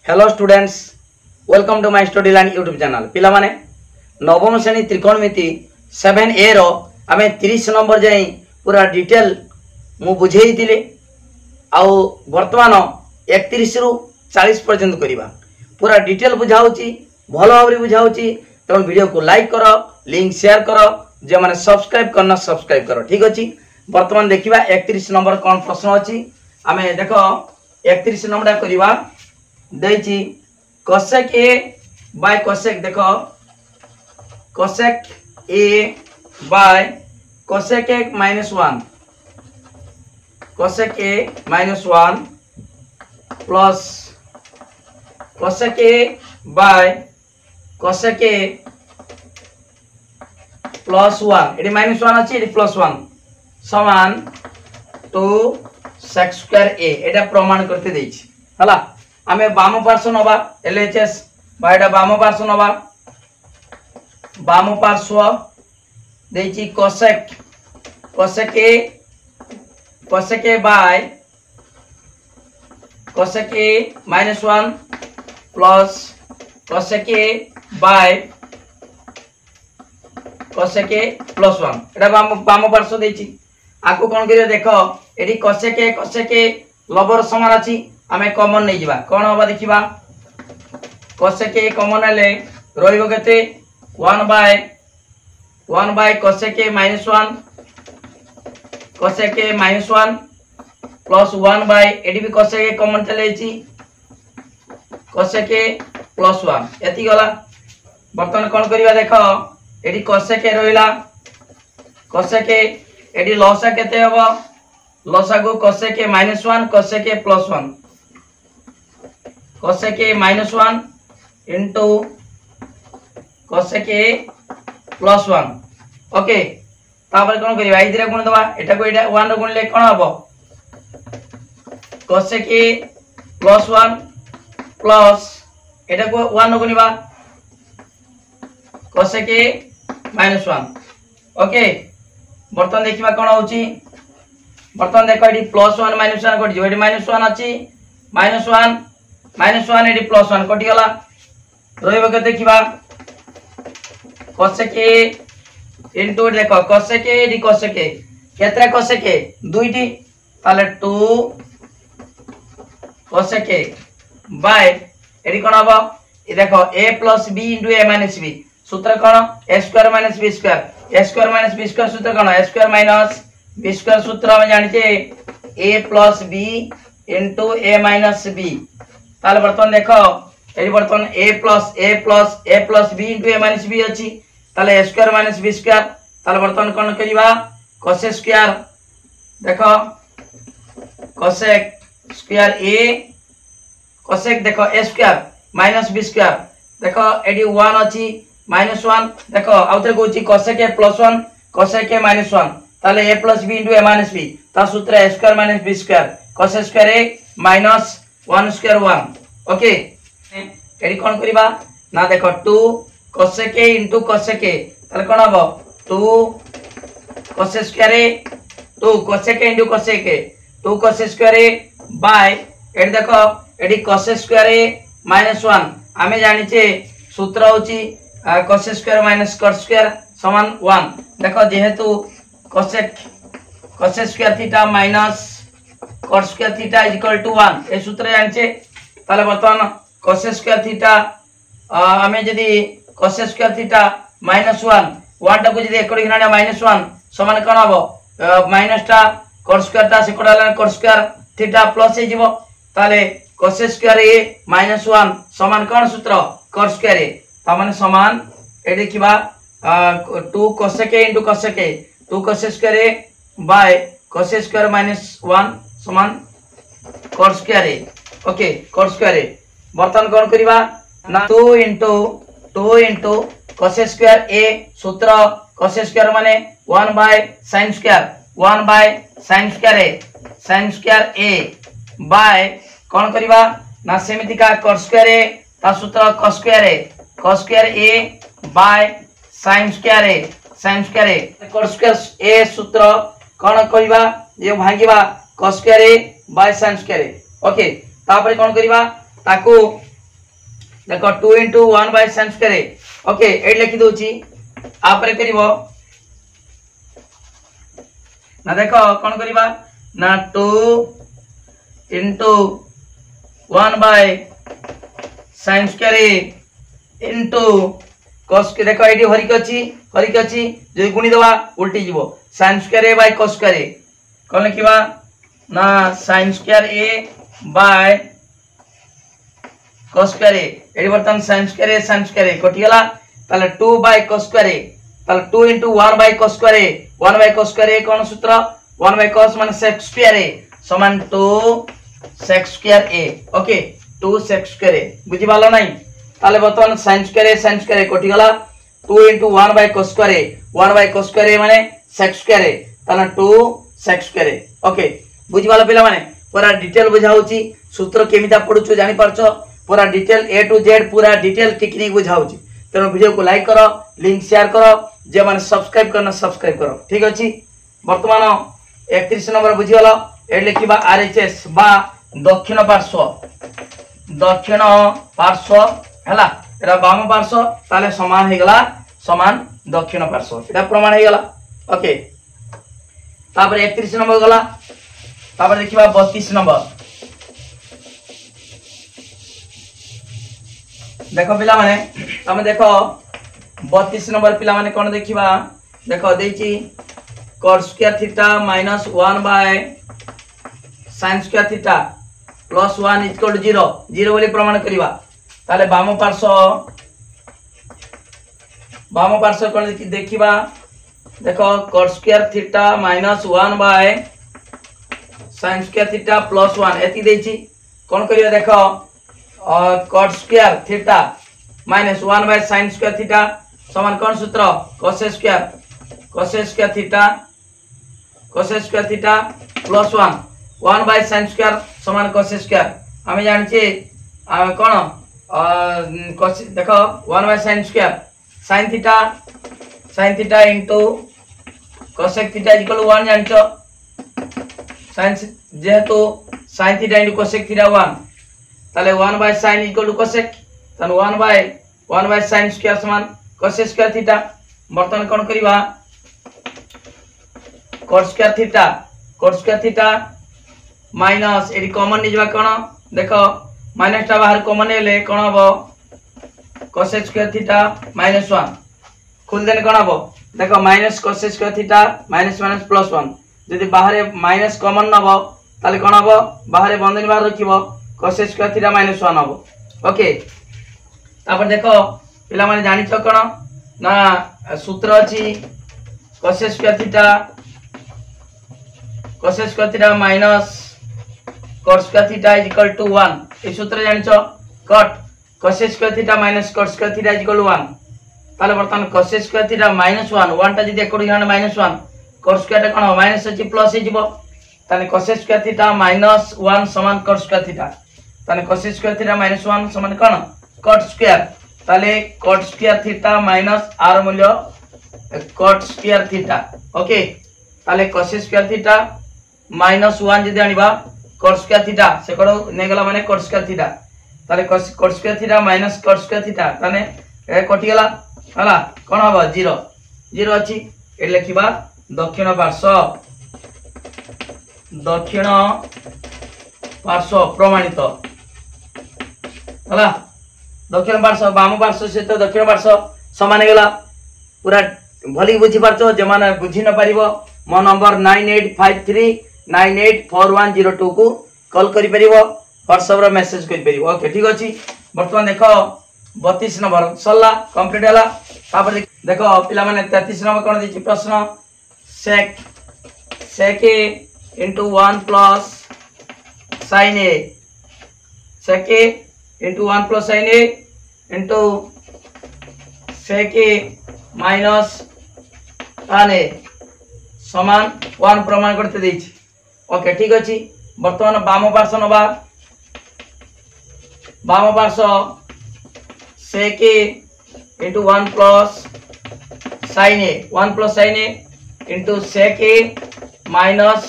Hello students, welcome to my study line YouTube channel. पिला माने नवम श्रेणी त्रिकोणमिति 7A रो आमे 30 नंबर जाई पूरा डिटेल मु बुझेई दिले आउ वर्तमान 31 रु 40 पर्यंत करिबा पूरा डिटेल बुझाउची भलो भाबरे बुझाउची। तण वीडियो को लाइक करो, लिंक शेयर करो, जे माने सब्सक्राइब करना सब्सक्राइब करो। ठीक अछि, वर्तमान देखिबा 31 नंबर कोन प्रश्न अछि। आमे देखो 31 नंबर करिबा देछि कोसेक ए बाय कोसेक। देखो cosec a by cosec A -1, cosec A -1 plus cosec a by cosec A +1। Eighty -1 अछि, एटी +1 समान 2 sec स्क्वायर ए। एटा प्रमाण करते देछि हला। आमे बाम पार्श्व नबा LHS बायटा बाम पार्श्व नबा। बाम पार्श्व देछि cosec a by cosec A -1 plus cosec a by cosec ए +1। एटा बाम पार्श्व देछि। आको कोन करियो देखो, एटी कोसेक ए लबर समान अछि। आमे कॉमन नै जिबा कोन होबा देखिबा। कोसेक ए कॉमन ले रहिबो केते 1 by cosec A -1 cosec A -1 plus 1 by एडी भी कोसेक ए कॉमन चले छि कोसेक ए +1 एति गला। बर्तन कोन करिबा देखो, एडी कोसेक ए रहिला। कोसेक ए एडी लसा केते होबो, लसा को कोसेक ए -1 कोसेक ए +1 कोसेक ए -1 इनटू कोसेक ए +1। ओके, तापर कोन करिबा इधरे गुण दबा। एटा को एटा 1 रो गुण ले कोन हबो कोसेक ए +1 प्लस एटा को 1 रो गुणिबा कोसेक ए -1। ओके, बर्तन देखिबा कोन होउची। बर्तन देखो, एटी +1 -1 कटि जो। एटी -1 अछि, -1 एटी +1 कटि गला। रहिबो के देखिबा कोसेक ए इनटू देखो कोसेक ए एटी कोसेक ए केतरा कोसेक ए दुईटी ताले 2 कोसेक ए बाय एटी कोन हबो ए देखो a + b * a - b सूत्र कोन a² - b² a² - b² सूत्र कोन a² - b² सूत्र हम जानि छे a + b * a - b। ताले बर्तन देखो, एडी बर्तन a + b * a - b अछि। ताले a² - b²। ताले बर्तन कोन करिबा कोसेक स्क्वायर। देखो कोसेक स्क्वायर a कोसेक देखो a² - b²। देखो एडी 1 अछि -1 देखो आउतरे कोछि कोसेक ए +1 कोसेक ए -1 ताले a + b * a - b ता सूत्र a² - b² कोसेक स्क्वायर ए -1² 1। ओके, एडी कोन करिबा ना देखो 2 कोसेक ए * कोसेक ए ताले कोन हबो 2 cosec square A 2 cosec A * cosec A 2 cosec square A by एडी देखो एडी कोसेक स्क्वायर ए -1 आमे जानि छे सूत्र होची कोसेक स्क्वायर - कॉट स्क्वायर समान 1। देखो जेहेतु cosec square theta minus cot square theta = 1 ए सूत्र जानि छे। ताले बर्तमान कोसेक स्क्वायर थीटा आमे जदी कोसेक स्क्वायर थीटा -1 टा को जदी एकड़ घिना -1 समान कोन हबो माइनस टा कॉट स्क्वायर ता सेकड़ वाला कॉट स्क्वायर थीटा प्लस हे जिवो। ताले कोसेक स्क्वायर ए -1 समान कोन सूत्र कॉट स्क्वायर ए ता माने समान ए देखिबा 2 cosec A * cosec A 2 cosec square A by cosec square -1 समान कॉट स्क्वायर ए। ओके, कॉट स्क्वायर ए बर्तन कोन करिबा ना 2 * कोसेक स्क्वायर ए सूत्र कोसेक स्क्वायर माने 1 by sin square A bye कोन करिबा ना सेमिति का कॉट स्क्वायर ए ता सूत्र cos square A bye sin square A cot square ए सूत्र कोन करिबा जे भागिबा cos square A bye sin square A. Okay, तापर कोन करिबा ताकू देखो 2 into 1 by sin square okay एड लिखि दोची आपरे करिवो ना देखो कोन करिबा ना 2 into 1 by sin square into cos के देखो एडी हरिक अछि जे गुणी दवा उल्टी जीवो sin square a by cos square a कोन लिखिबा ना sin square a by cos square a एडी बर्तन sin square a कटि गेला ताले 2 by cos square a ताले 2 into 1 by cos square a 1 by cos square a कोन सूत्र 1 by cos माने sec square a समान 2 sec square a okay 2 sec square a बुझि बालो नाही ताले बर्तन sin square a कटि गेला 2 into 1 by cos square a 1 by cos square a माने sec square a ताले 2 sec square a ओके बुझि बालो पिला माने पूरा डिटेल बुझाउची सूत्र केमिता पढुछु जानि परछो पूरा डिटेल ए टू जेड पूरा डिटेल टेक्निक बुझाउची तेनो वीडियो को लाइक करो लिंक शेयर करो जे माने सब्सक्राइब करना सब्सक्राइब करो ठीक अछि वर्तमान 31 नंबर बुझि गेलो ए लिखिबा आरएचएस बा दक्षिण पार्श्व हला एरा वाम पार्श्व ताले समान हे गेला समान दक्षिण पार्श्व एटा प्रमाण हे गेला ओके तापर 31 नंबर गला तापर देखिबा 32 नंबर देखो पिला माने तमे देखो 32 नंबर पिला माने कोन देखिबा देखो देची cos square theta minus 1 by sin square theta plus 1 equal to 0 0 बोली प्रमाण करिबा ताले वाम पार्श्व कोन देखिबा देखो cos square theta minus 1 by sin square theta plus 1 एति देची कोन करियो देखो cos square theta minus 1 by sin square theta समान कोन सूत्र cos square theta plus 1 by sin square समान cos square हमें जानछे कोन cos देखो 1 by sin square sin theta into cosec theta is equal to 1 जानछो sin जेहेतु sin theta into cosec theta 1 ताले 1 by sin is equal to cosec तन 1 by sin square समान cos square theta बर्तन कोन करिबा cos square theta minus एडी common निजबा कोन देखो माइनस ता बाहर कॉमन हेले कोन हबो cos square theta minus 1 खुल देन कोन हबो देखो minus cos square theta minus plus 1 यदि बाहर माइनस कॉमन नबो ताले कोन हबो बाहर बंधन बाहर रखिबो cos square theta minus 1 हबो ओके तापर देखो पिला माने जानि छ कोन ना सूत्र अछि cos square theta minus cot square theta is equal to 1 ए सूत्र जानि छ cos square theta minus cot square theta is equal to 1 ताले बर्तन cos square theta minus 1 टा जदि एकड़ हियान minus 1 cot square टा कोन माइनस अछि प्लस हे जिवो ताले cos square theta minus 1 समान cot square theta ताले cos square theta minus 1 समान कोन cot square ताले cot square theta minus r मूल्य cot square theta ओके ताले cos square theta minus 1 जदि आनिबा cot square theta से कोड ने गेला माने cot square theta ताले cot square theta minus cot square theta ताने ए कटि गेला हला कोन हबो 0 अछि ए लिखिबा दक्षिण पार्श्व प्रमाणित हला दक्षिण पार्श्व वाम पार्श्व से तो दक्षिण पार्श्व समान गेला पूरा भली बुझी पारछो जे माने बुझी न पारिबो मो नंबर 9853984102 को कॉल करि परिबो व्हाट्सएप रो मेसेज करि परिबो ओके ठीक अछि वर्तमान देखो 32 नंबर सल्ला कंप्लीट होला तापर देखो पिला माने 33 नंबर कोन दिछि प्रश्न sec a into 1 plus sin a sec a into 1 plus sin a into sec a minus tan a समान 1 प्रमाण करते देछि ओके ठीक अछि वर्तमान वाम पार्श्व sec a into 1 plus sin a into sec a minus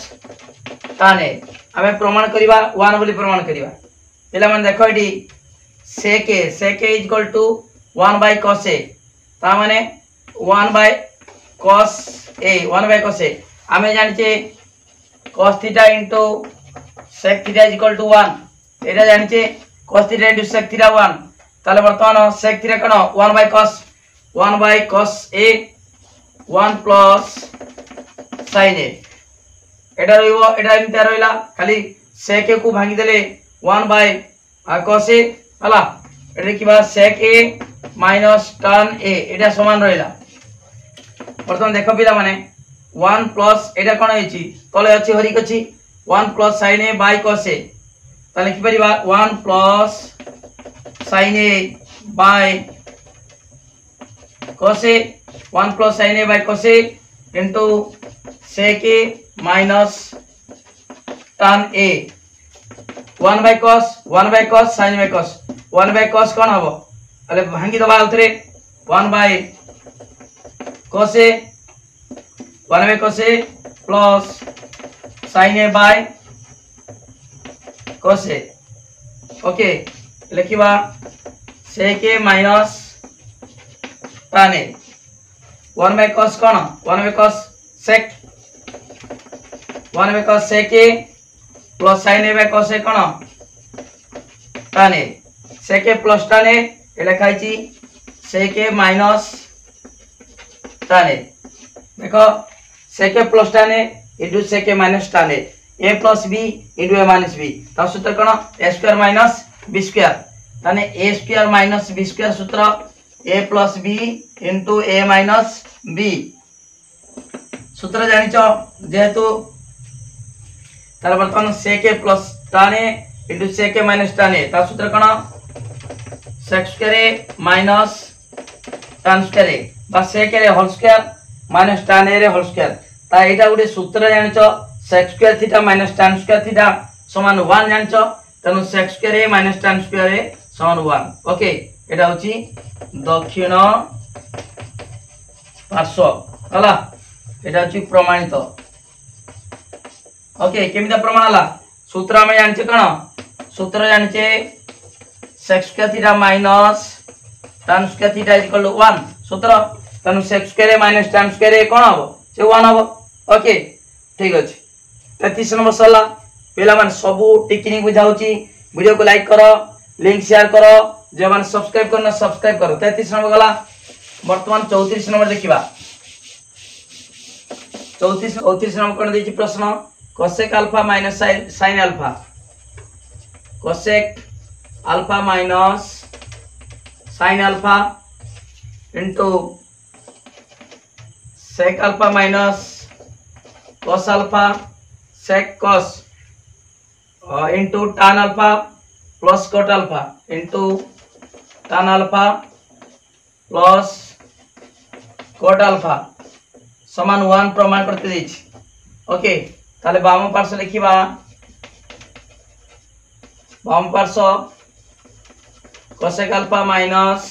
tan a हमें प्रमाण करिबा 1 बोली प्रमाण करिबा पिला मन देखो एडी sec a equal to 1 bye cos a ता माने 1 बाय cos a आमे जानिचे cos theta into sec theta equal to 1 एटा जानिचे cos theta into sec theta 1 ताले वर्तमान sec थीटा कोन 1 bye cos a 1 plus sin a एटा रहिबो एटा इनते रहिला खाली sec a को भागी देले 1 बाय cos a हला एटा किबा sec a minus tan a एटा समान रहिला वर्तमान देखो पिला माने 1 प्लस एटा कोन हेची तले अछि हरिक अछि 1 plus sin a by cos a ताले कि परिबा 1 plus sin a by cos a 1 plus sin a by cos a into sec a minus tan a 1 bye cos sin by cos 1 bye cos कोन हबो अले भांगी दबा उतरे 1 bye cos a 1 bye cos a plus sin a by cos a okay लिखिबा sec a minus tan a 1 bye cos कोन 1 bye cos sec 1 bye cos sec a plus sin a by cos a कोन tan a sec a plus tan a ए लिखाई छी sec a minus tan a देखो sec a plus tan a into sec a minus tan a a plus b into a minus b ता सूत्र कोन a square minus b square ताने a square minus b square सूत्र a plus b into a minus b सूत्र जानिचो जेहेतु तार वर्तमान sec a plus tan a into sec a minus tan a ता सूत्र कोन sec square a minus tan square a बा sec a whole square minus tan a रे होल स्क्वायर ता एटा गुडे सूत्र जानिचो sec square theta minus tan square theta समान 1 जानिचो तनु sec square a minus tan square a समान 1 ओके एटा होची दक्षिण पार्श्व हला एटा होची प्रमाणित ओके केमिदा प्रमाण हला सूत्र हम जानिचे कोन सूत्र जानिचे sec square theta minus tan square theta equal to 1 सूत्र तनु sec square a minus tan square a कोन हबो से 1 हबो ओके ठीक अछि 33 नंबर सला पेला मान सबु टिकनी बुझाउची वीडियो को लाइक करो लिंक शेयर करो जे मान सब्सक्राइब करना सब्सक्राइब करो 33 नंबर गला वर्तमान 34 नंबर देखिबा 34 नंबर कोन देछि प्रश्न cosec alpha minus sin alpha cosec alpha minus sin alpha into sec alpha minus cos alpha sec cos into tan alpha plus cot alpha into tan alpha plus cot alpha समान 1 प्रमाण करते देछि okay ताले बाम पार्श्व लिखिबा balm पार्श्व cosec alpha minus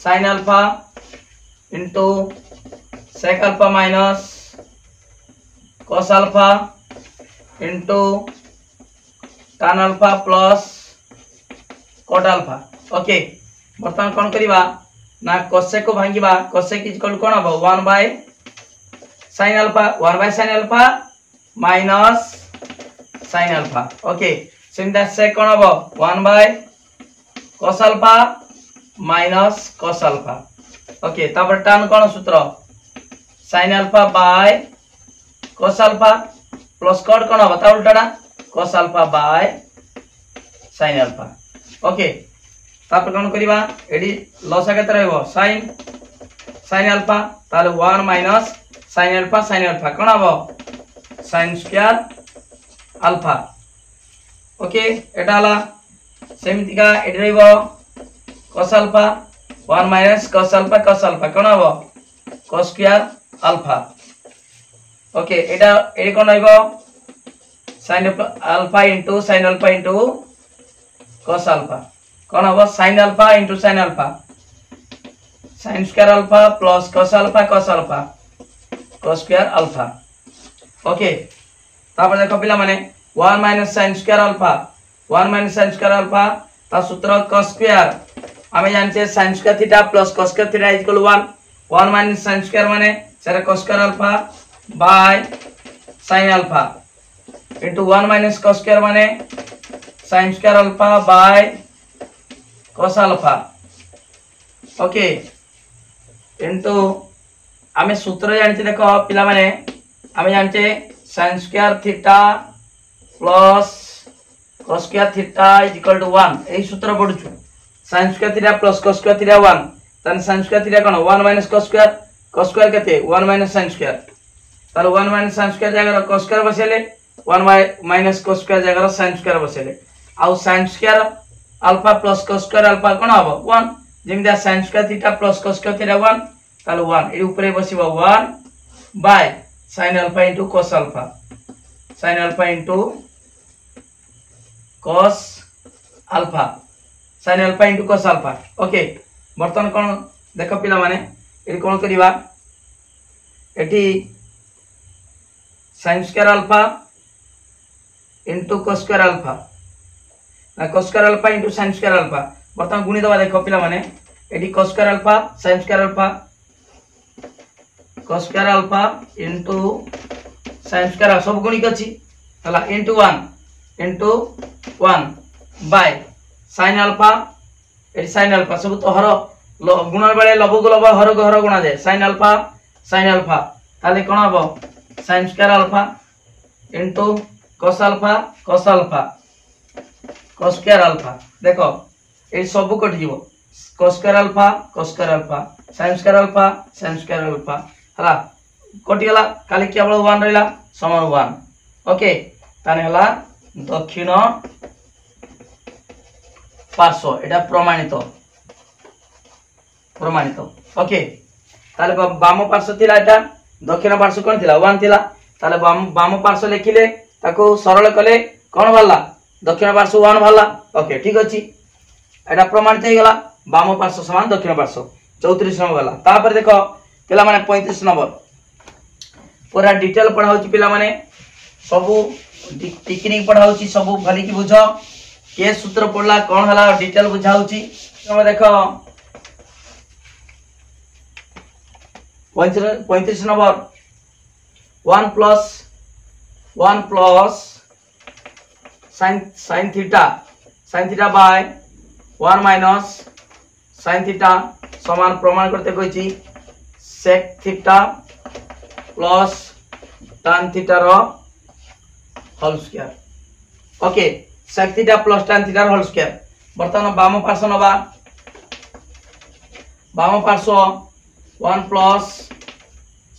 sin alpha into sec alpha minus cos alpha into tan alpha plus cot alpha okay वर्तमान कोन करिबा ना cosec को भांगीबा cosec इक्वल कोन हबो 1 by sin alpha minus sin alpha okay सिंदा sec कोन हबो 1 bye cos alpha minus cos alpha okay तापर tan कोन सूत्र sin alpha by cos alpha plus cot कोन हबो ता उल्टाडा cos alpha by sin alpha okay तापर कोन करिबा एडी लसा केते रहबो sin अल्फा ताले 1 माइनस sin अल्फा कोन हबो sin स्क्वायर अल्फा ओके एटाला सेमितिका एडी रहबो cos alpha 1 minus cos alpha कोन हबो cos स्क्वायर अल्फा ओके एटा एडी कोन रहबो sin alpha into cos alpha कोन हबो sin alpha into sin alpha sin square alpha plus cos square alpha okay तापर देखो पिला माने 1 माइनस sin स्क्वायर अल्फा ता सूत्र cos स्क्वायर आमे जानछे sin square theta plus cos square theta is equal 1 1 minus sin square माने सेरा cos square alpha by sin alpha into 1 minus cos square माने sin square alpha by cos alpha okay into आमे सूत्र जानछे देखो पिला माने आमे जानछे sin square theta plus cos square theta is equal to 1 एई सूत्र पढुछु sin square theta plus cos square theta 1 तने sin स्क्वायर थीटा कोन 1 माइनस cos स्क्वायर केते 1 माइनस sin स्क्वायर ताले 1 माइनस sin स्क्वायर जगह cos स्क्वायर बसेले 1 minus cos square जगह sin स्क्वायर बसेले आउ sin square alpha plus cos square alpha कोन हबो 1 जेमिदा sin square theta plus cos square theta 1 ताले 1 एई ऊपरे बसिबो 1 by sin alpha into cos alpha sin alpha into cos alpha sin alpha into cos alpha okay बर्तन कोन देखो पिला माने एटी कोन करिवा एटी sin square alpha into cos square alpha ना cos square alpha into sin square alpha बर्तन गुणी दबा देखो पिला माने एटी cos square alpha sin square alpha cos square alpha into sin square सब गुणी कछि हला इनटू 1 बाय sin अल्फा एटी sin अल्फा सब तो हर गुणन बेले लबु को लब हर को हर गुणा जाय sin अल्फा ताले कोन हबो sin square alpha into cos alpha cos square alpha देखो ए सब कटि जीवो cos square alpha sin square alpha हला कटि गला खाली केवल 1 रहला समान 1 ओके ताने हला दक्षिण पार्श्व एटा प्रमाणित ओके ताले बाम पार्श्व थिला एटा दक्षिण पार्श्व कोन थिला 1 थिला ताले बाम पार्श्व लिखिले ताको सरल कले कोन भल्ला दक्षिण पार्श्व 1 भल्ला ओके ठीक अछि एटा प्रमाणित हे गेला बाम पार्श्व समान दक्षिण पार्श्व 34 नंबर गला तापर देखो पिला माने 35 नंबर पूरा डिटेल पढा होची पिला माने सबु टेक्निक पढा होची सबु भली की बुझो के सूत्र पड़ला कोन हला डिटेल बुझा होची हम देखो 35 number 1 plus sin theta by 1 minus sin theta समान प्रमाण करते कहिची sec theta plus tan theta रो whole square okay sec theta plus tan theta रो होल स्क्वायर बर्तमान बाम पार्श्व नबा बाम पार्श्व 1 plus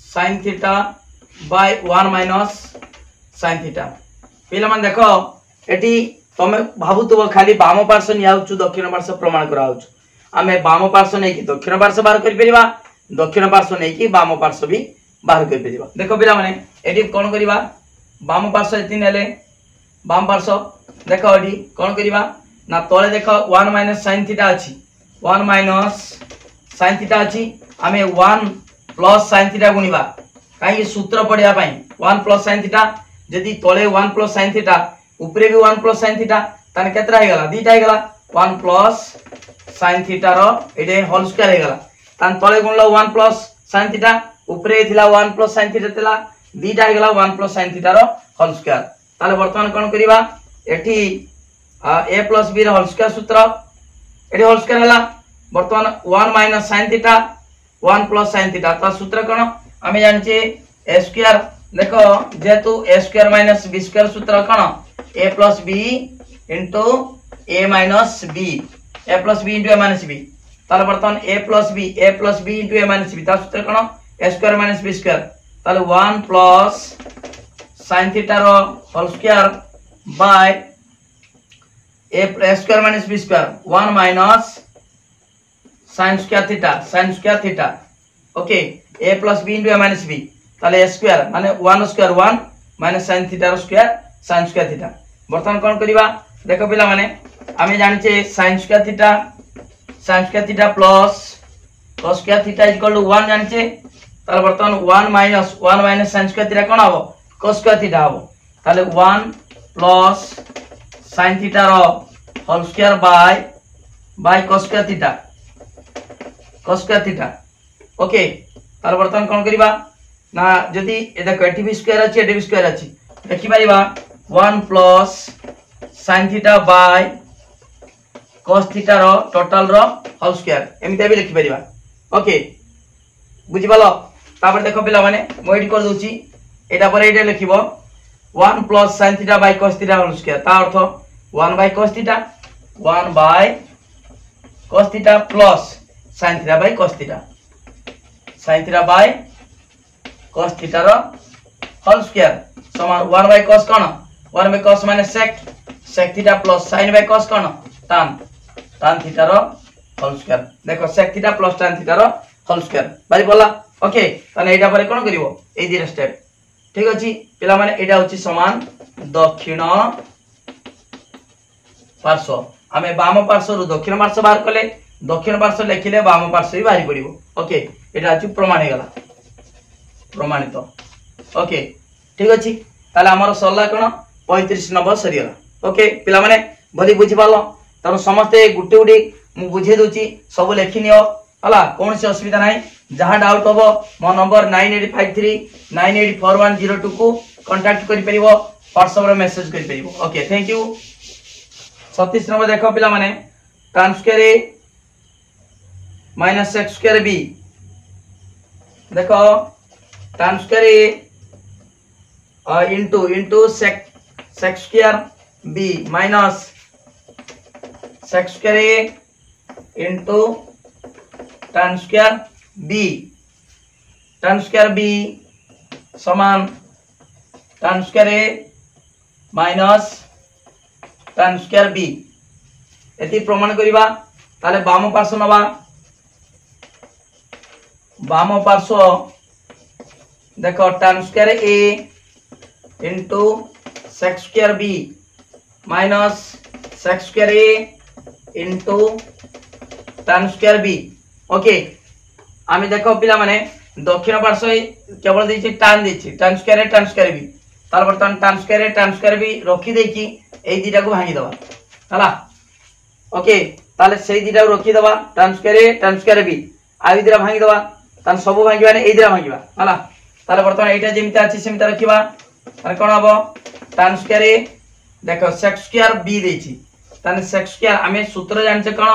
sin theta by 1 minus sin theta पिला मन देखो एटी तमे भाबुतबो खाली बाम पार्श्व नियाउछु दक्षिण पार्श्व प्रमाण कराउछु आमे बाम पार्श्व नै कि दक्षिण पार्श्व बाहर करि परिबा दक्षिण पार्श्व नै कि बाम पार्श्व भी बाहर करि परिबा देखो पिला माने एटी कोन करिबा बाम पार्श्व एति नेले बाम पार्श्व देखो एटी कोन करिबा ना तळे देखो 1 माइनस sin थीटा अछि 1 माइनस sin थीटा अछि आमे 1 प्लस sin थीटा गुणिबा काई सूत्र पढिया पई 1 प्लस sin थीटा यदि तळे 1 प्लस sin थीटा ऊपरे भी 1 प्लस sin थीटा ताने केतरा हे गला दीटा हे गला 1 प्लस sin थीटा रो एडे होल स्क्वायर हे गला तान तळे गुणलो 1 प्लस sin थीटा ऊपरे थिला 1 प्लस sin थीटा थिला दीटा हे गला 1 प्लस sin थीटा रो होल स्क्वायर ताले वर्तमान कोन करिबा एठी a प्लस b रो होल स्क्वायर सूत्र एडे होल स्क्वायर हला वर्तमान 1 minus sin theta 1 plus sin theta ता सूत्र कोन आमे जानचे a स्क्वायर देखो जेतु a square minus b square सूत्र कोन a plus b into a minus b a plus b into a minus b ताले वर्तमान a plus b into a minus b ता सूत्र कोन a square minus b square ताले 1 plus sin theta रो whole square by a square minus b square 1 minus sin square theta okay a plus b into a minus b ताले a square माने 1 square 1 minus sin theta रो square sin square theta बर्तमान कोन करिबा देखो पिला माने आमे जानिचे sin square theta plus cos square theta equal to 1 जानिचे ताले बर्तमान 1 माइनस sin स्क्वायर थीटा कोन हबो cos स्क्वायर थीटा हबो ताले 1 प्लस sin थीटा रो whole square by cos square theta okay तार बर्तमान कोन करिबा ना जदी ए देखो एटी भी स्क्वायर अछि एटी भी स्क्वायर अछि देखि परिबा 1 plus sin theta by cos theta रो टोटल रो होल स्क्वायर एमिते भी लिखि परिबा ओके बुझि पालो तापर देखो पिला माने मो एडी कर दोची एटा पर एटा लिखिबो 1 plus sin theta by cos theta whole square ता अर्थ 1 bye cos theta plus sin theta by cos theta रो होल स्क्वायर समान 1 बाय cos कोन 1 बाय cos माने sec theta plus sin by cos कोन tan थीटा रो whole square देखो sec theta plus tan theta रो होल स्क्वायर बारी बोला ओके ताने एटा पर कोन करिवो ए दिरा स्टेप ठीक अछि पिला माने एटा होची समान दक्षिण पार्श्व आमे वाम पार्श्व रु दक्षिण पार्श्व बाहर कले दक्षिण पार्श्व लिखिले वाम पार्श्व ही बाहरी पड़िबो ओके एटा अछि प्रमाण हे गला प्रमाणित ओके ठीक अछि ताले हमर सरला कोन 35 नंबर सरी गला ओके पिला माने भली बुझि पालो तनो समस्त गुटे गुडी मु बुझे दोची सब लेखि नियो हला कोन से असुविधा नाही जहां डाउट होबो मो नंबर 9853984102 को कांटेक्ट करि परिबो व्हाट्सएप रे मेसेज करि परिबो ओके थैंक यू 36 नंबर देखो पिला माने tan square a minus sec square b देखो tan square a into sec square b minus sec square a into tan square b समान tan square a minus tan square b एति प्रमाण करिबा ताले वाम पार्श्व नबा वाम पार्श्व देखो tan square a into sec square b minus sec square a into tan square b okay आमी देखो पिला माने दक्षिण पार्श्व केवल देछि tan स्क्वायर b तार बर्तमान tan स्क्वायर b रखि देछि एई दिटा को भांगी दबा हला ओके ताले सेई दिटा को रखि दबा tan स्क्वायर b आइ दिटा भांगी दबा तान सब भांगी माने एई दिटा भांगीबा हला ताले बर्तमान एटा जेमिता अछि सेमिता रखिबा तार कोन हबो tan स्क्वायर a देखो sec स्क्वायर b देछि ताने sec स्क्वायर आमे सूत्र जानछे कोन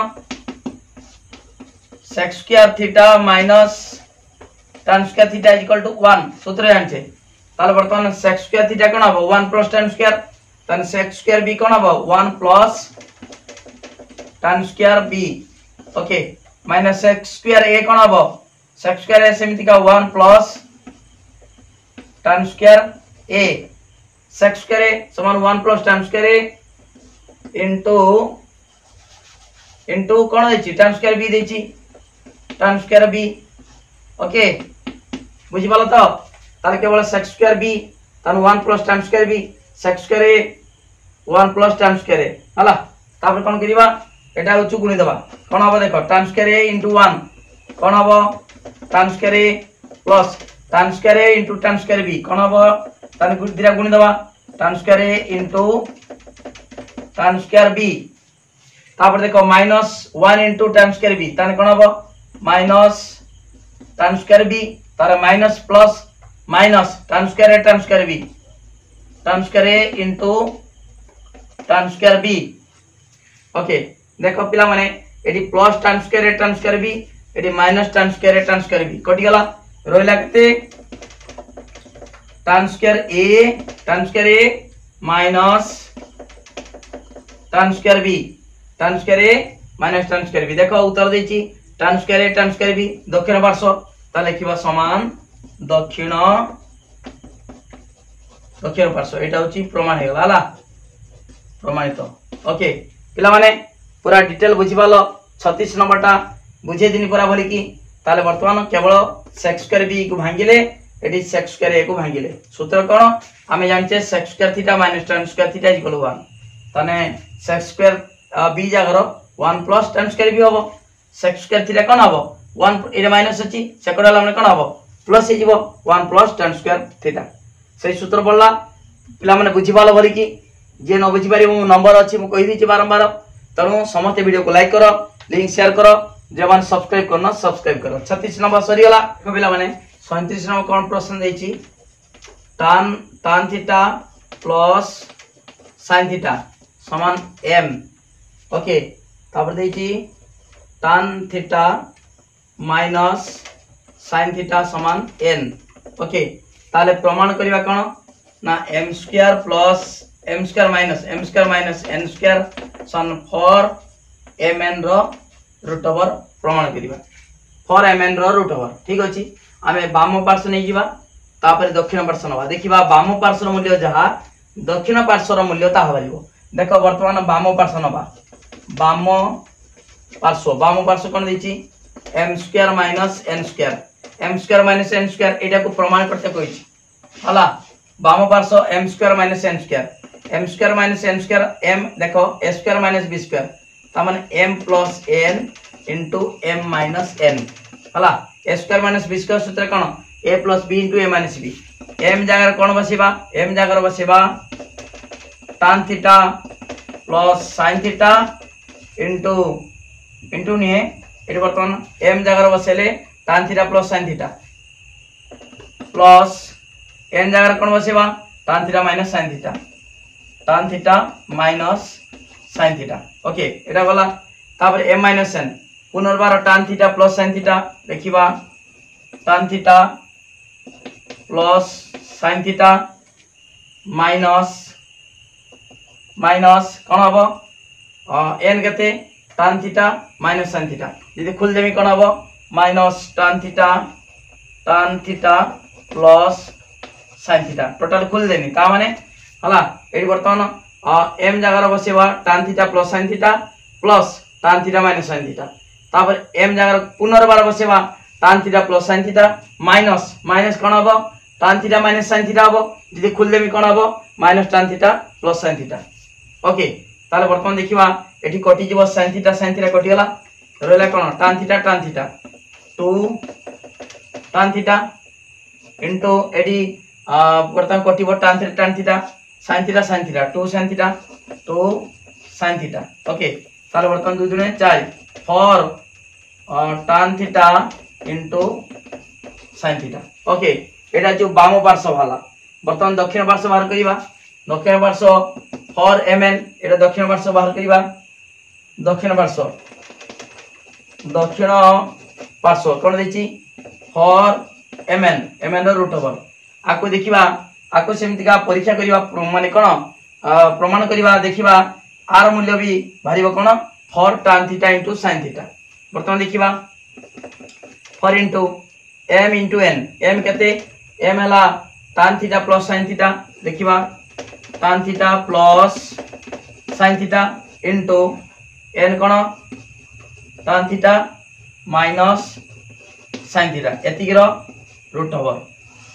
sec square theta minus tan square theta is equal to 1 सूत्र जानछे ताले बर्तमान sec स्क्वायर थीटा कोन हबो 1 प्लस tan स्क्वायर ताने sec स्क्वायर b कोन हबो 1 plus tan square b okay minus sec square a कोन हबो sec स्क्वायर a सेमिति का 1 plus tan square a sec square a समान 1 plus tan square a into कोन देछि tan स्क्वायर b देछि tan स्क्वायर b ओके बुझि पालो तो ताले केवल sec स्क्वायर b तान 1 plus tan square b sec square a 1 plus tan square a हला तापर कोन करिबा एटा होछु गुणी दबा कोन हबो देखो tan स्क्वायर a इनटू 1 कोन हबो tan square a plus tan square a into tan square b कोन हबो तान दिरा गुणी दबा tan square a into tan square b तापर देखो minus 1 into tan square b तान कोन हबो माइनस tan स्क्वायर b तार minus plus minus tan square a into tan square b okay देखो पिला माने एडी plus tan square b AD minus tan square b कटि गला रोइला केते tan square a minus tan square b minus tan square b देखो उत्तर देछि tan square b दक्षिण पार्श्व ता लिखिबा समान दक्षिण पार्श्व एटा होची प्रमाण हे गला प्रमाणित ओके पिला माने पूरा डिटेल बुझिबालो 36 नंबरटा बुझे दिनी पूरा भली की ताले वर्तमान केवल sec स्क्वायर b को भांगिले एडी sec स्क्वायर a को भांगिले सूत्र कोन आमे जानचे sec square theta minus tan square theta equal 1 तने sec स्क्वायर b जागर 1 प्लस tan स्क्वायर b होबो sec स्क्वायर थीटा कोन होबो 1 एटा माइनस अछि सेकंड हमने कोन होबो प्लस हे जीवो 1 प्लस tan स्क्वायर थीटा सही सूत्र पड़ला पिला माने बुझिबालो भली की जे न बुझि पारि मो नंबर अछि मो कहि दिछि बारंबार तेणु समस्त वीडियो को लाइक करो, लिंक शेयर करो, जो मैंने सब्सक्राइब करना सब्सक्राइब करो। 36 नंबर सरीगला पिला माने 37 नंबर कौन प्रश्न देछि tan theta plus sin theta समान m। ओके तापर देछि tan theta minus sin theta समान n। ओके ताले प्रमाण करबा कोन ना m square plus m square minus n square सन फॉर mn रो रूट ओवर प्रमाण करबा फॉर mn रो रूट ओवर। ठीक अछि आमे बाम पार्श्व नै जिबा तापर दक्षिण पार्श्व नबा देखिबा बाम पार्श्व मूल्य जहा दक्षिण पार्श्व मूल्य ता हबलिबो। देखो वर्तमान बाम पार्श्व नबा बाम पार्श्व कोन दैछि m square minus n square एटा को प्रमाण करते कहिछि हला बाम पार्श्व m square minus n square m देखो a square minus b square ता माने m plus n into m minus n हला a square minus b square सूत्र कोन a plus b into a minus b m जागर कोन बसिबा m जागर बसिबा tan theta plus sin theta into निये eighty वर्तमान m जागर बसेले tan theta plus sin theta plus n जागर कोन बसिबा tan theta minus sin theta tan theta minus sin theta. Okay एटा गला तापर m माइनस n पुनर्बार tan theta plus sin theta देखिबा tan theta plus sin theta minus कोन हबो n केते tan theta minus sin theta यदि खुल देमी कोन हबो minus tan theta plus sin theta total खुल देमी ता माने हला एडी वर्तमान m जागर बसेबा tan theta plus sin theta plus tan theta minus sin theta तापर m जागर पुनर्बार बसेबा tan theta plus sin theta minus कोन हबो tan theta minus sin theta हबो यदि खुल देमी कोन हबो minus tan theta plus sin theta. Okay ताले वर्तमान देखिबा एठी कटि जीव sin थीटा कटि गला रहला कोन tan theta 2 tan theta into एडी वर्तमान कटिबो tan theta sin theta 2 sin theta. Okay ताले वर्तमान 2 दुने 4 for tan theta into sin theta. Okay एटा जो बाम पार्श्व वाला वर्तमान दक्षिण पार्श्व बाहर करिबा दक्षिण पार्श्व फॉर mn एटा दक्षिण पार्श्व बाहर करिबा दक्षिण पार्श्व कोन देछि फॉर mn रो रूट ओवर आको देखिबा आको सेमिति का परीक्षा करिबा माने कोन प्रमाण करिबा देखिबा आर मूल्य भी भारिबो कोन for tan theta into sin theta. वर्तमान देखिबा for into m into n m केते m हला tan theta plus sin theta देखिबा tan theta plus sin theta into n कोन tan theta minus sin theta एतिगिरो रूट ओवर।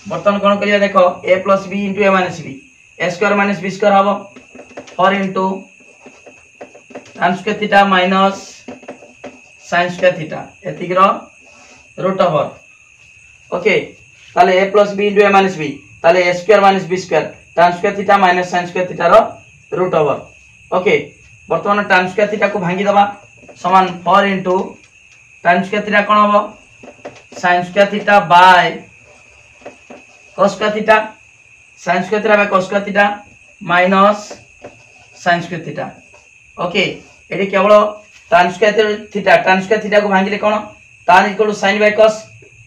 वर्तमान कोन करिया देखो a plus b into a minus b a square minus b square हबो for into tan square theta minus sin square theta एतिगिरो root over. Okay ताले a plus b into a minus b ताले a square minus b square tan square theta minus sin square theta रो root over. Okay वर्तमान tan square theta को भांगी दबा समान 4 into tan square theta कोन हबो sin square theta by cos square theta sin square theta by cos square theta minus sin square theta. Okay एडी केवल tan स्क्वायर थीटा को भांगिले कोन tan equal to sin by cos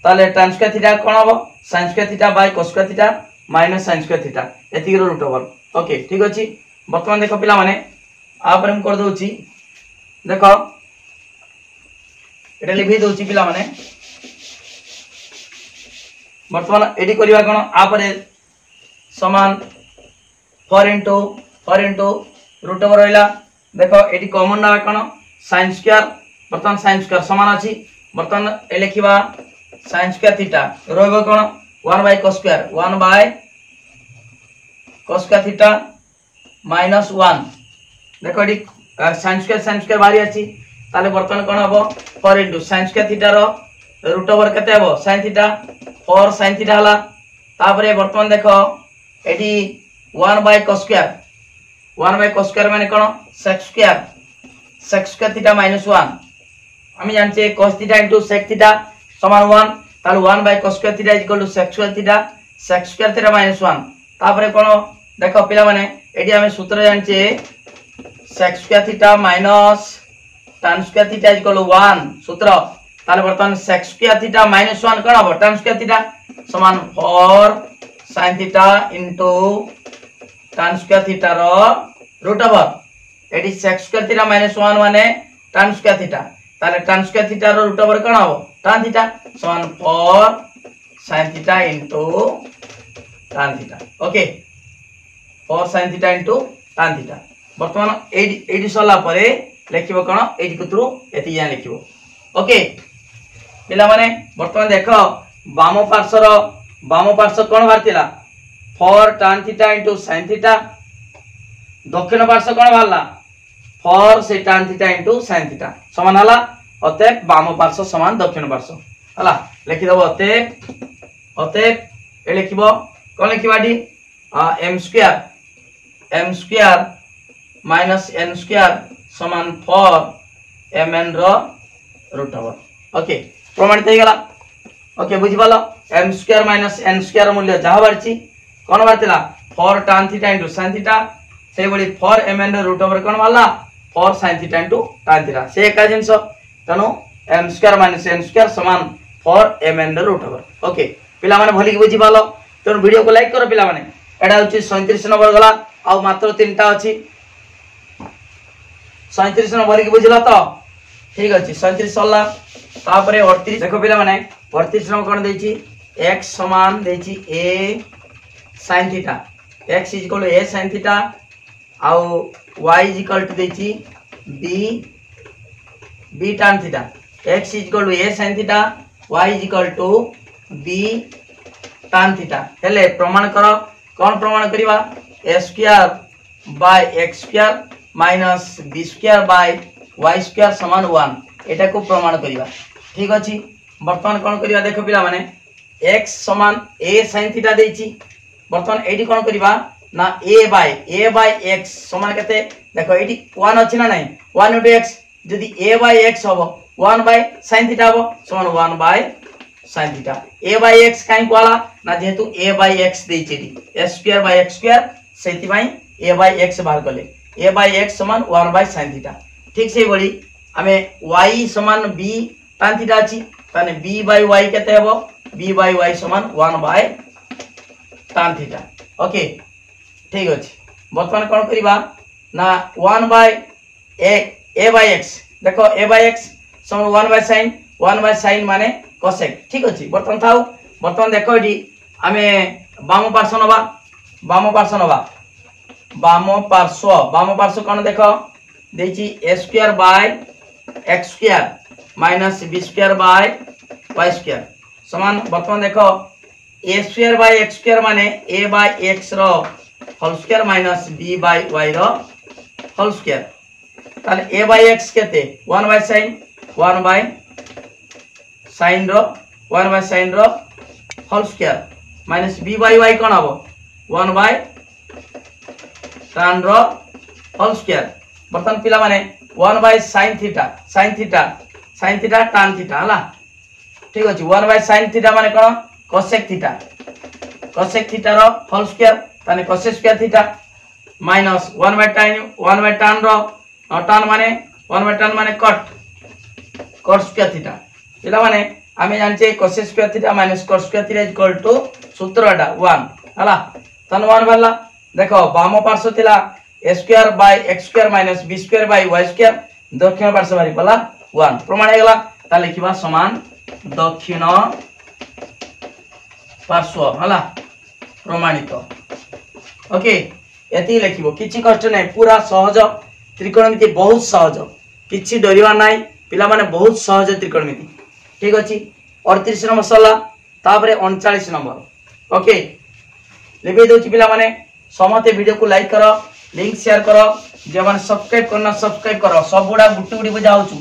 ताले tan square theta कोन हबो sin square theta by cos square theta minus sin square theta एतिक रो root over. Okay ठीक अछि वर्तमान देखो पिला माने आ पर हम कर दोछि देखो एटा लिखि दोछि पिला माने वर्तमान एडी करिवा कोन आ पर समान 4 इनटू रूट ओवर होइला देखो एडी कॉमन ना कोन sin स्क्वायर वर्तमान sin स्क्वायर समान अछि वर्तमान ए लिखिबा sin स्क्वायर थीटा रहबो कोन 1 bye cos square theta minus 1 देखो एडी sin स्क्वायर बारी अछि ताले वर्तमान कोन हबो 4 इनटू sin स्क्वायर थीटा रो रूट ओवर केते हबो sin थीटा 4 sin थीटा हला तापरे वर्तमान देखो एडी 1 बाय cos स्क्वायर माने कोन sec sec square theta minus 1 আমি জানছি cos theta into sec theta সমান 1 তাহলে 1 by cos square theta is equal to sec square theta minus 1 তারপরে কোন দেখো পিলা মানে এটি আমি সূত্র জানছি sec square theta minus tan square theta is equal to 1 সূত্র তাহলে বর্তমান sec square theta minus 1 কোন হবে tan square theta সমান 4 sin theta into tan square theta র root over এটি sec square theta minus 1 মানে tan square theta তাহলে tan square theta র root over কোন হবে tan theta সমান 4 sin theta into tan theta ওকে 4 sin theta into tan theta বর্তমান এইটি সরলা পরে লিখিব কোন এইটি কুতরু এতি যা লিখিব ওকে পিলা মানে বর্তমান দেখো বাম পার্শ্ব কোন বাহারতিলা 4 tan theta into sin theta দক্ষিণ পার্শ্ব কোন বাহারলা 4 से tan theta into sin theta সমান হলা অতএব বাম পার্শ্ব সমান দক্ষিণ পার্শ্ব হলা লিখি দেব অতএব এ লিখিব কোন লিখিবাডি m square minus n square সমান 4 mn র root over ওকে প্রমাণিত হয়ে গেল ওকে বুঝি পালো m square minus n square মূল্য যাহা বাড়ছি কোন বাড়তিলা 4 tan theta into sin theta সেই বলি 4 mn র root over কোন বাড়লা 4 sin theta into tan theta সে একা জিনিস তেনু m square minus n square সমান 4 mn র root over ওকে পিলা মানে ভলি বুঝি পালো তেনু ভিডিও কো লাইক করো পিলা মানে এটা হচ্ছে 37 নম্বর গলা আর মাত্র তিনটা আছে 37 নম্বর কি বুঝিলা তো ঠিক আছে 37 সরলা তারপরে 38 দেখো পিলা মানে 38 নম্বর কোন দেইছি x সমান দেইছি a sin theta x is equal to a sin theta R y is equal to দেইছি b tan theta x is equal to a sin theta y is equal to b tan theta হেলে প্রমাণ করো কোন প্রমাণ করিবা a square by x square minus b square by y square সমান 1 এটা কো প্রমাণ করিবা ঠিক আছে বর্তমান কোন করিবা দেখো পিলা মানে x সমান a sin theta দেইছি বর্তমান এইটি কোন করিবা না a by x সমান কতে দেখো এইটি 1 আছে না নাই 1 into x যদি a by x হবে 1 by sin theta হবে সমান 1 by sin theta a by x কাই কোলা না যেহেতু a by x দেইছি এটি a square by x square সেইতি ভাই a by x বাহার করলে a by x সমান 1 by sin theta ঠিক সেই বলি আমি y সমান b tan theta আছে মানে b by y কতে হবে b by y সমান 1 by tan theta ওকে ঠিক আছে বর্তমান কোন করিবা না 1 by a by x দেখো a by x সমান 1 by sin মানে cosec ঠিক আছে বর্তমান দেখো এটি আমি বাম পার্শ্ব কোন দেখো দেইছি a square by x square minus b square by y square সমান বর্তমান দেখো a square by x square মানে a by x র whole square minus b by y র whole square তাহলে a by x কেতে 1 by sin র whole square minus b by y কোন হবে 1 by tan র whole square বর্তমান পিলা মানে 1 by sin theta tan theta হলা ঠিক আছে 1 by sin theta মানে কোন cosec theta র whole square তাহলে cosec square theta minus 1 by tan র tan মানে cot square theta পিলা মানে আমি জানছি cosec square theta minus cot square theta is equal to সূত্রটা 1 হলা তাহলে 1 বললা দেখো বাম পার্শ্ব থিলা a square by x square minus b square by y square দক্ষিণ পার্শ্ব বাড়ি বলা 1 প্রমাণ হয়ে গেল তাহলে লিখিবা সমান দক্ষিণ পার্শ্ব হলা প্রমাণিত ওকে এতি লিখিব কিছু কষ্ট নাই পুরা সহজ ত্রিকোণমিতি বহুত সহজ কিছু ডরিবা নাই পিলা মানে বহুত সহজ ত্রিকোণমিতি ঠিক আছে 38 নম্বর সরলা তারপরে 39 নম্বর ওকে লিখে দউছি পিলা মানে সমতে ভিডিও को लाइक करो लिंक शेयर करो जे माने सब्सक्राइब करना सब्सक्राइब करो सब गुडा गुटी गुटी बुझाउछु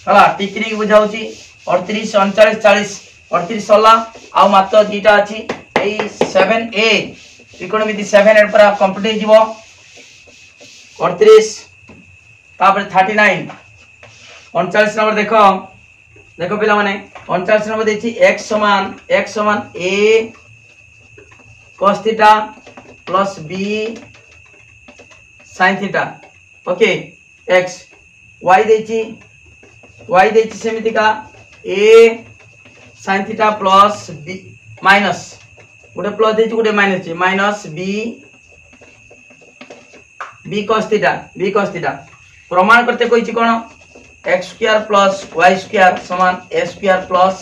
हला टिकरी बुझाउछि 38 39 40 38 सला आ मात्र दुटा अछि ए 7a त्रिकोणमिति 7 एड पर कंप्लीट हिजबो 38 तापर 39 39 नंबर देखो देखो पिला माने 39 नंबर देछि x समान a cos theta plus b sin theta okay x y देछि सेमिति का a sin theta plus b minus गोटे प्लस देछि गोटे माइनस छै माइनस b cos थीटा प्रमाण करते कहिछि कोन x square plus y square समान a square plus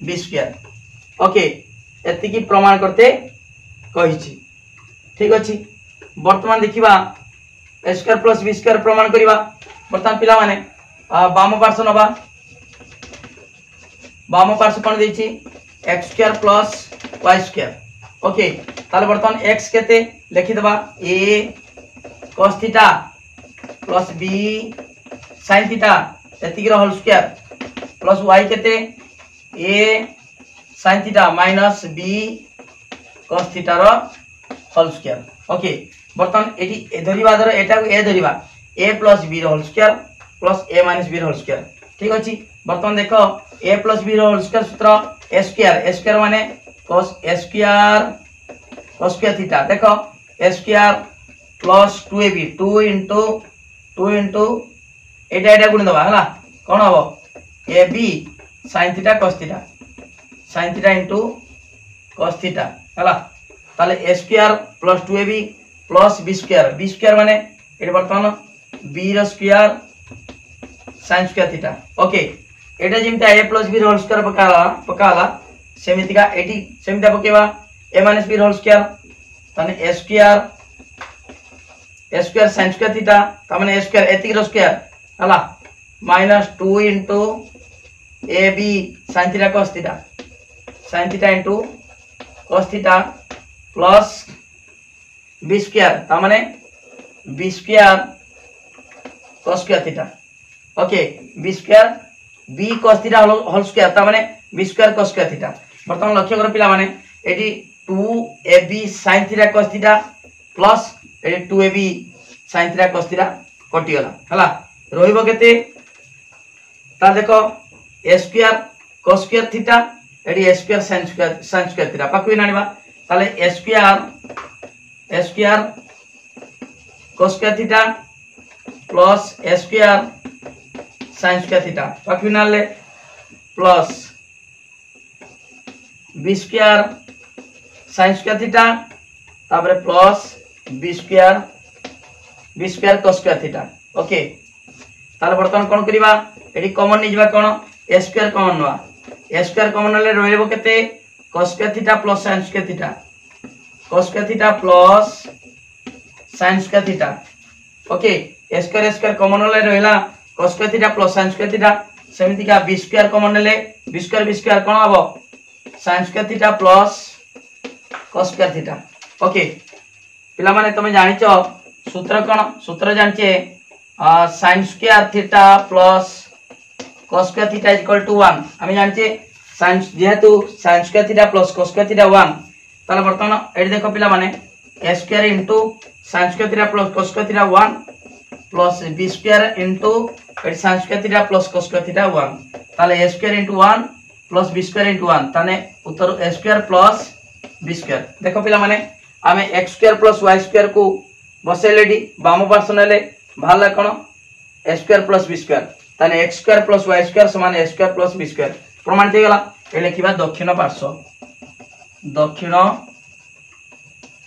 b square okay एति की प्रमाण करते कहिछि ठीक अछि वर्तमान देखिबा a square plus b square प्रमाण करिबा वर्तमान पिला माने बाम पार्श्व नबा बाम पार्श्व कोन देछि x square plus y square okay ताले वर्तमान x केते लिखि दबा a cos theta plus b sin theta एतिकी होल स्क्वायर प्लस y केते a sin theta minus b cos theta रो होल स्क्वायर ओके बर्तमान एटी ए धरिबा धर एटा को ए धरिबा a प्लस b रो whole square plus a minus b रो होल स्क्वायर ठीक अछि बर्तमान देखो a प्लस b रो होल स्क्वायर सूत्र a स्क्वायर माने cos a स्क्वायर थीटा देखो a square plus 2ab 2 into एटा गुण दबा हला कोन हबो ab sin theta cos theta into cos theta हला ताले a square plus 2ab plus b square माने एटा वर्तमान b रो square sin square theta okay एटा जेमता a प्लस b रो होल स्क्वायर पकाला सेमितिका एटी सेमिता पकेबा a माइनस b रो होल स्क्वायर ताने a square sin square theta ता माने a स्क्वायर एतिक रो स्क्वायर हला minus 2 into ab sin theta into cos theta plus b square ता माने b square cos square theta okay b square b cos theta whole square ता माने b square cos square theta वर्तमान लक्ष्य कर पिला माने एटी 2ab sin theta cos theta plus एटी 2ab sin theta cos theta कटि गला हला रहिबो केते ता देखो a square cos square theta एडी a square sin square theta पाकु नानिबा ताले a square cos square theta plus a square sin square theta पाकु नाले plus b square sin square theta तापरे plus b square cos square theta okay ताले वर्तमान कोन करिबा एडी कॉमन नि जिबा कोन a स्क्वायर कॉमन नवा a स्क्वायर कॉमन ले रहइबो केते cos square theta plus sin square theta cos square theta plus sin square theta okay a square common ले रहला cos square theta plus sin square theta सेमिति का b square common ले b square कोन हबो sin square theta plus cos square theta okay पिला माने तमे जानिचो सूत्र कोन सूत्र जानचे sin square theta plus cos square theta equal to 1 हम जानचे sin जेहेतु sin square theta plus cos square theta 1 ताले वर्तमान एडी देखो पिला माने a square into sin square theta plus cos square theta 1 plus b square into एडी sin square theta plus cos square theta 1 ताले a square into 1 plus b square into 1 ताने उत्तर a square plus b square देखो पिला माने आमे x square plus y square को बसेलेडी balm पार्श्व नेले भाला कोन a square plus b square ताने x square plus y square समान a square plus b square प्रमाणित हे गला ए लिखिबा दक्षिण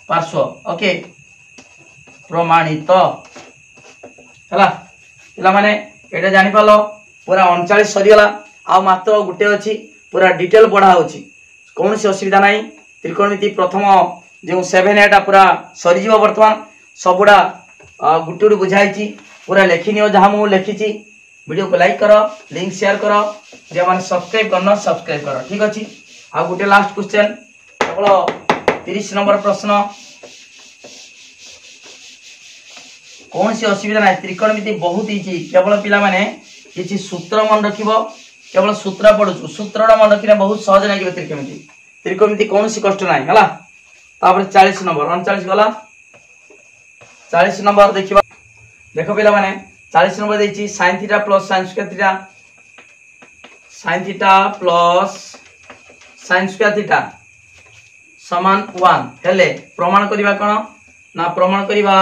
पार्श्व ओके प्रमाणित हला पिला माने एटा जानि पालो पूरा 39 सरी गला आ मात्र गुटे अछि पूरा डिटेल पढा होछि कोन से असुविधा नाही त्रिकोणमिति प्रथम जो 7 एटा पूरा सरी जीव वर्तमान सबुडा गुटुडी बुझाइछि पूरा लेखिनियो जहा मु लेखिछि वीडियो को लाइक करो लिंक शेयर करो जे माने सब्सक्राइब करना सब्सक्राइब करो ठीक अछि आ गुटे लास्ट क्वेश्चन केवल 30 नंबर प्रश्न कौन सी असुविधा ना त्रिकोणमिति बहुत इजी केवल पिला माने किछि सूत्र मन रखिबो केवल सूत्र पढुछु सूत्रडा मन रखिना बहुत सहज लागिबो त्रिकोणमिति कौन सी कष्ट नाही हला तापर 40 नंबर 39 गला 40 नंबर देखिबा देखो पिला माने 40 नंबर देछि sin theta plus sin square theta, sin theta plus sin square theta समान 1 हेले प्रमाण करिवा कोन ना प्रमाण करिवा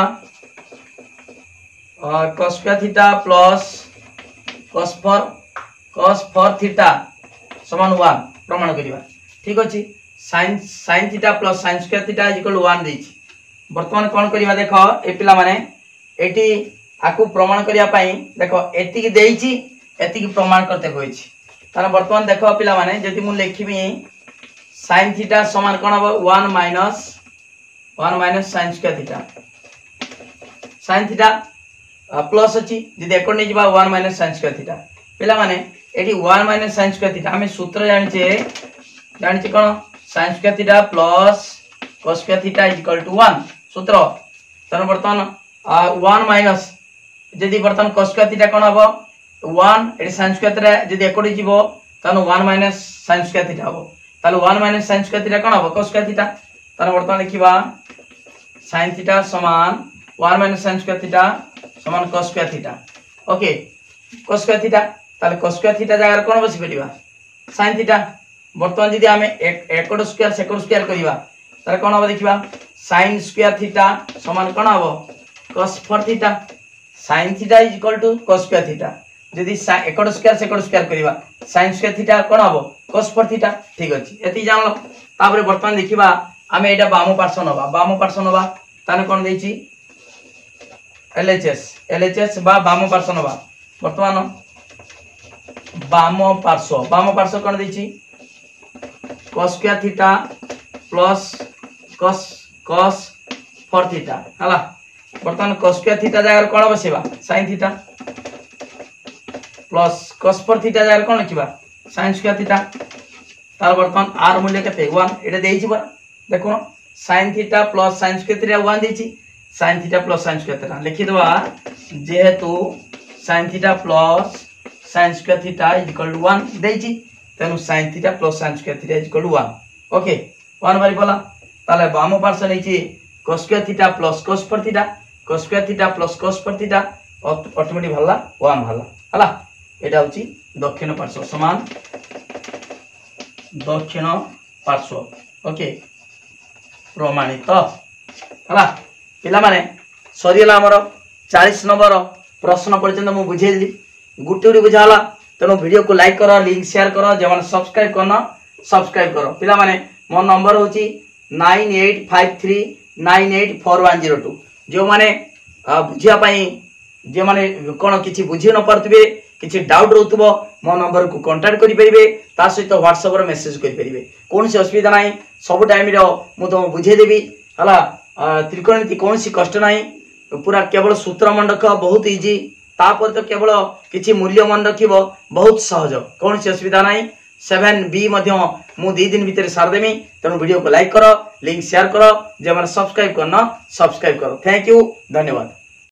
cos square theta plus cos 4 theta समान 1 प्रमाण करिवा। ठीक अछि sin theta plus sin square theta equal 1 देछि। वर्तमान कोन करिवा देखो ए पिला माने एटी आकु प्रमाण करिया पई देखो एति की देछि एति की प्रमाण करते होइछि। तार वर्तमान देखो पिला माने जदि मु लिखिबी sin थीटा समान कोन हो 1 minus sin square theta, sin theta plus अछि जदि एकड नै जिबा 1 माइनस sin स्क्वायर थीटा पिला माने एटी 1 माइनस sin स्क्वायर थीटा हमें सूत्र जानिचे कोन sin square theta plus cos square theta equal to 1 सूत्र। तर वर्तमान 1 माइनस जदि वर्तमान cos स्क्वायर थीटा कोन हो 1 एटी sin स्क्वायर थीटा जदि एकड जिवो तनो 1 माइनस sin स्क्वायर थीटा हो ताले 1 माइनस sin स्क्वायर थीटा कोन हो cos स्क्वायर थीटा। तर वर्तमान लिखिबा sin थीटा समान 1 माइनस sin स्क्वायर थीटा समान cos square theta. Okay cos square theta ताले cos स्क्वायर थीटा जगह कोन बसि परिबा sin थीटा। वर्तमान जदि हमें एकड स्क्वायर सेकड स्क्वायर करिबा ताले कोन हो देखिबा sin स्क्वायर थीटा समान कोन हो cos 4 theta, sin theta is equal to cos square theta जदि एकड स्क्वायर सेकड स्क्वायर करिबा sin स्क्वायर थीटा कोन हो cos 4 थीटा। ठीक अछि एति जानलो। तापर वर्तमान देखिबा हमें एटा बाम पार्श्व नबा ताने कोन देछि LHS बा बाम पार्श्व नबा। वर्तमान बाम पार्श्व कोन देछि cos square theta plus cos 4 theta हला। वर्तमान cos स्क्वायर थीटा जगह कोन बसेबा sin theta plus cos 4 theta जगह कोन लिखिबा sin स्क्वायर थीटा। तार वर्तमान r मूल्य केते 1 एटा देछि बा देखो sin theta plus sin square theta 1 देछि sin theta plus sin square theta लिखि दवा जेहेतु sin theta plus sin square theta equal to 1 देछि तेनु sin theta plus sin square theta equal to 1। Okay 1 बारी बोला ताले बाम पार्श्व नेछि cos square theta plus cos 4 theta cos square theta plus cos 4 theta automatic भला 1 भला हला। एटा होची दक्षिण पार्श्व समान दक्षिण पार्श्व। ओके प्रमाणित हला पिला माने सरियला हमर 40 नंबर प्रश्न पर्यंत मु बुझेली गुटी बुझाला तेणु वीडियो को लाइक करो लिंक शेयर करो जे सब्सक्राइब करना सब्सक्राइब करो। पिला माने मो नंबर होची 9853984102 जो माने बुझिया पई जे माने कोन किछि बुझि न परतबे किछि डाउट रहतबो मो नंबर को कांटेक्ट करि परिबे ता सहित व्हाट्सएप रे मेसेज करि परिबे कोन से असुविधा नाही सब टाइम रो मु तो बुझे देबी हला। त्रिकोणमिति कौन सी कष्ट नाही पूरा केवल सूत्र मन रख बहुत इजी तापर तो केवल किछि मूल्य मन रखिबो बहुत सहज कौन सी असुविधा नाही। 7B मध्य मु 2 दिन भीतर सार देमी तेणु वीडियो को लाइक करो लिंक शेयर करो जे सब्सक्राइब करना सब्सक्राइब करो। थैंक यू धन्यवाद।